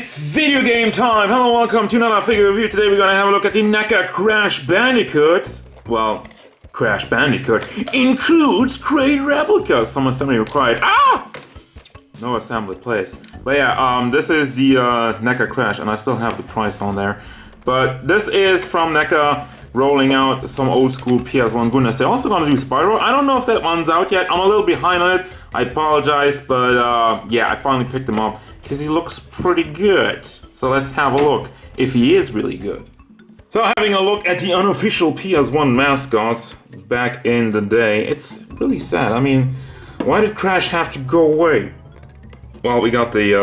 It's video game time! Hello, welcome to another figure review. Today we're gonna have a look at the Neca Crash Bandicoot. Well, Crash Bandicoot includes crate replicas. Some assembly required. Ah! No assembly place. But yeah, this is the Neca Crash, and I still have the price on there. But this is from Neca rolling out some old school PS1 goodness. They're also gonna do Spyro. I don't know if that one's out yet. I'm a little behind on it. I apologize, but yeah, I finally picked him up because he looks pretty good. So let's have a look if he is really good. So having a look at the unofficial PS1 mascots back in the day, it's really sad. I mean, why did Crash have to go away? Well, we got the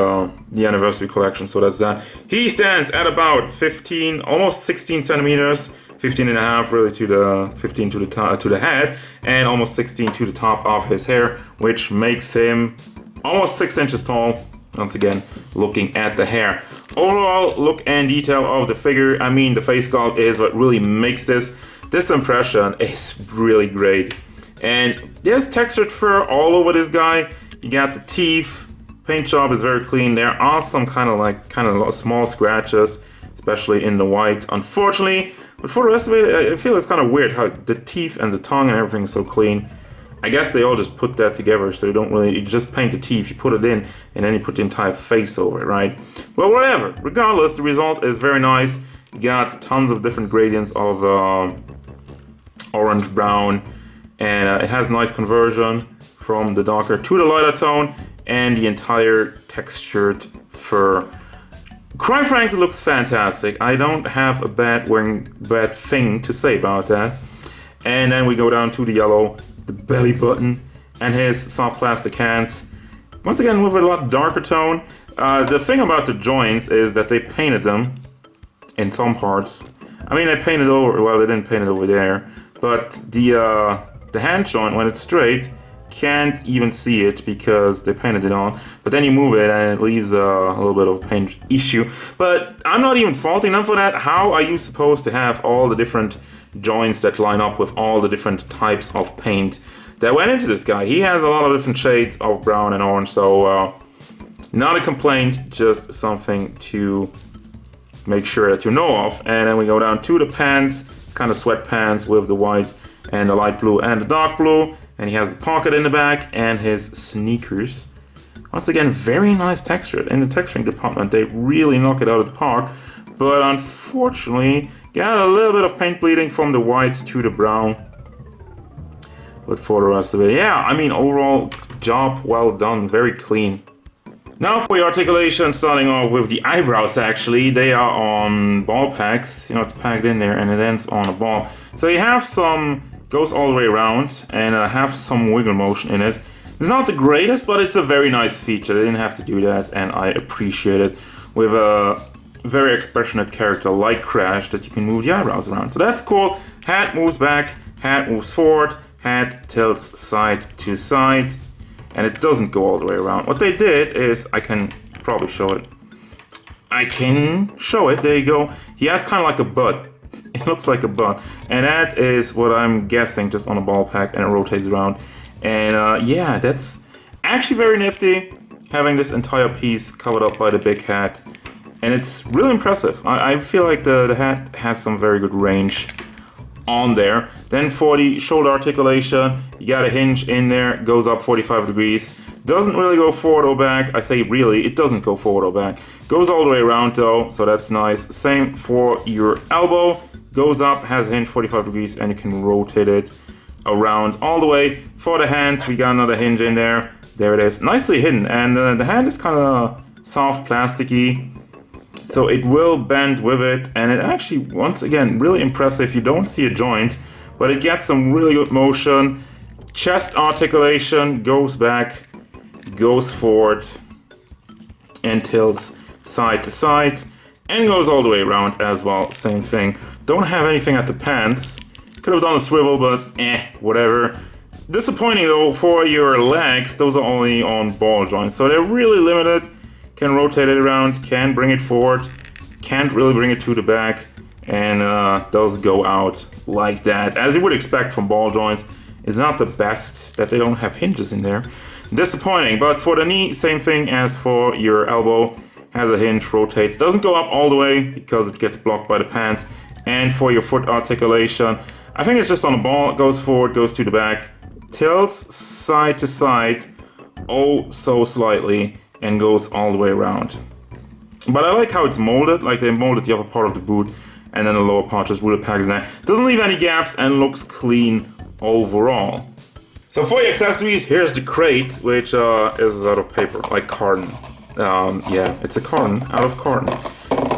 anniversary collection, so that's that. He stands at about 15, almost 16 centimeters. 15 and a half really to the 15 to the head, and almost 16 to the top of his hair, which makes him almost 6 inches tall. Once again, looking at the hair. Overall look and detail of the figure, I mean the face sculpt is what really makes this impression is really great. And there's textured fur all over this guy. You got the teeth, paint job is very clean. There are some kind of small scratches, especially in the white, unfortunately. But for the rest of it, I feel it's kind of weird how the teeth and the tongue and everything is so clean. I guess they all just put that together, so you just paint the teeth, you put it in, and then you put the entire face over it, right? Well, whatever. Regardless, the result is very nice. You got tons of different gradients of orange, brown, and it has nice conversion from the darker to the lighter tone, and the entire textured fur. Quite frankly, looks fantastic. I don't have a bad thing to say about that. And then we go down to the yellow, the belly button, and his soft plastic hands. Once again, with a lot darker tone. The thing about the joints is that they painted them in some parts. I mean, they painted over. Well, they didn't paint it over there, but the hand joint, when it's straight, can't even see it because they painted it on, but then you move it and it leaves a little bit of a paint issue. But I'm not even faulting them for that. How are you supposed to have all the different joints that line up with all the different types of paint that went into this guy? He has a lot of different shades of brown and orange, so not a complaint, just something to make sure that you know of. And then we go down to the pants, kind of sweatpants with the white and the light blue and the dark blue. And he has the pocket in the back and his sneakers. Once again, very nice texture. In the texturing department, they really knock it out of the park. But unfortunately, got a little bit of paint bleeding from the white to the brown. But for the rest of it, yeah, I mean, overall, job well done, very clean. Now for the articulation, starting off with the eyebrows actually. They are on ball packs. You know, it's packed in there and it ends on a ball. So you have some... goes all the way around and have some wiggle motion in it. It's not the greatest, but it's a very nice feature. They didn't have to do that, and I appreciate it with a very expressionate character like Crash that you can move the eyebrows around. So that's cool. Hat moves back, hat moves forward, hat tilts side to side, and it doesn't go all the way around. What they did is, I can probably show it. I can show it, there you go. He has kind of like a butt. It looks like a butt, and that is what I'm guessing, just on a ball pack, and it rotates around. And yeah, that's actually very nifty, having this entire piece covered up by the big hat, and it's really impressive. I feel like the hat has some very good range on there. Then for the shoulder articulation, you got a hinge in there, goes up 45 degrees. Doesn't really go forward or back. I say really, it doesn't go forward or back. Goes all the way around though, so that's nice. Same for your elbow. Goes up, has a hinge 45 degrees, and you can rotate it around all the way. For the hand, we got another hinge in there. There it is, nicely hidden. And the hand is kind of soft, plasticky, so it will bend with it. And it actually, once again, really impressive. You don't see a joint, but it gets some really good motion. Chest articulation, goes back, goes forward, and tilts side to side. And goes all the way around as well, same thing. Don't have anything at the pants. Could have done a swivel, but whatever. Disappointing though, for your legs, those are only on ball joints. So they're really limited. Can rotate it around, can bring it forward, can't really bring it to the back, and does go out like that. As you would expect from ball joints. It's not the best that they don't have hinges in there. Disappointing, but for the knee, same thing as for your elbow. has a hinge, rotates, doesn't go up all the way because it gets blocked by the pants. And for your foot articulation, I think it's just on the ball, it goes forward, goes to the back, tilts side to side, oh so slightly, and goes all the way around. But I like how it's molded, like they molded the upper part of the boot, and then the lower part just wood packs in there. Doesn't leave any gaps and looks clean overall. So for your accessories, here's the crate, which is out of paper, like carton. Yeah, it's a carton, out of carton.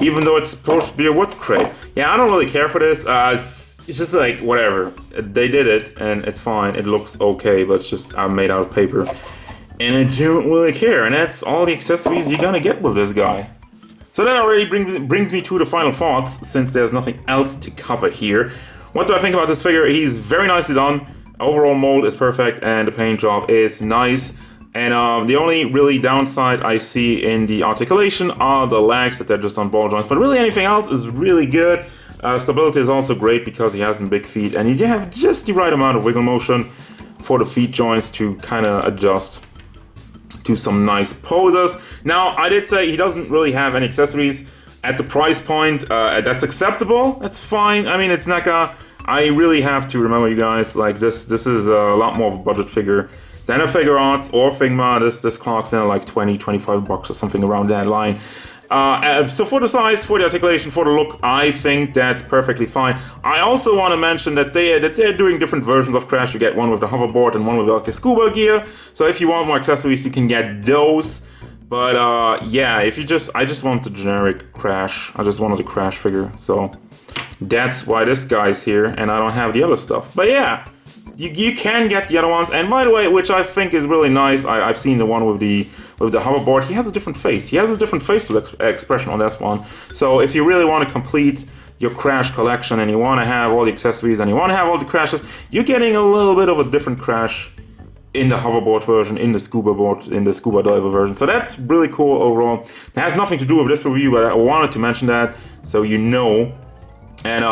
Even though it's supposed to be a wood crate. Yeah, I don't really care for this. It's just like, whatever. They did it, and it's fine. It looks okay, but it's just made out of paper. And I don't really care, and that's all the accessories you're gonna get with this guy. So that already brings me to the final thoughts, since there's nothing else to cover here. What do I think about this figure? He's very nicely done. Overall mold is perfect, and the paint job is nice. And the only really downside I see in the articulation are the legs, that they're just on ball joints. But really anything else is really good. Stability is also great because he has big feet, and you have just the right amount of wiggle motion for the feet joints to kind of adjust to some nice poses. Now, I did say he doesn't really have any accessories at the price point. That's acceptable. That's fine. I mean, it's Neca. I really have to remember, you guys, like this is a lot more of a budget figure than a Figure Arts or Figma. This clocks in at like 20-25 bucks or something around that line. So for the size, for the articulation, for the look, I think that's perfectly fine. I also want to mention that they're doing different versions of Crash. You get one with the hoverboard and one with like a scuba gear. So if you want more accessories, you can get those. But yeah, if you I just want the generic Crash. I just wanted the Crash figure. So that's why this guy's here, and I don't have the other stuff. But yeah, you can get the other ones. And by the way, which I think is really nice, I've seen the one with the hoverboard. He has a different face. He has a different facial expression on this one. So if you really want to complete your Crash collection and you want to have all the accessories and you want to have all the Crashes, you're getting a little bit of a different Crash in the hoverboard version, in the scuba diver version. So that's really cool overall. It has nothing to do with this review, but I wanted to mention that so you know. And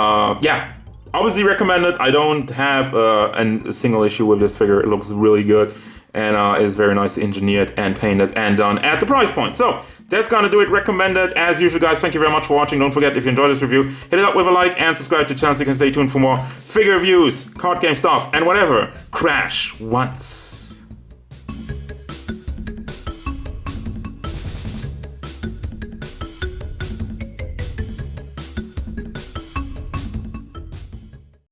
yeah, obviously recommended. I don't have a single issue with this figure. It looks really good and is very nicely engineered and painted and done at the price point. So that's gonna do it. Recommended as usual, guys. Thank you very much for watching. Don't forget, if you enjoyed this review, hit it up with a like and subscribe to the channel so you can stay tuned for more figure reviews, card game stuff, and whatever Crash wants.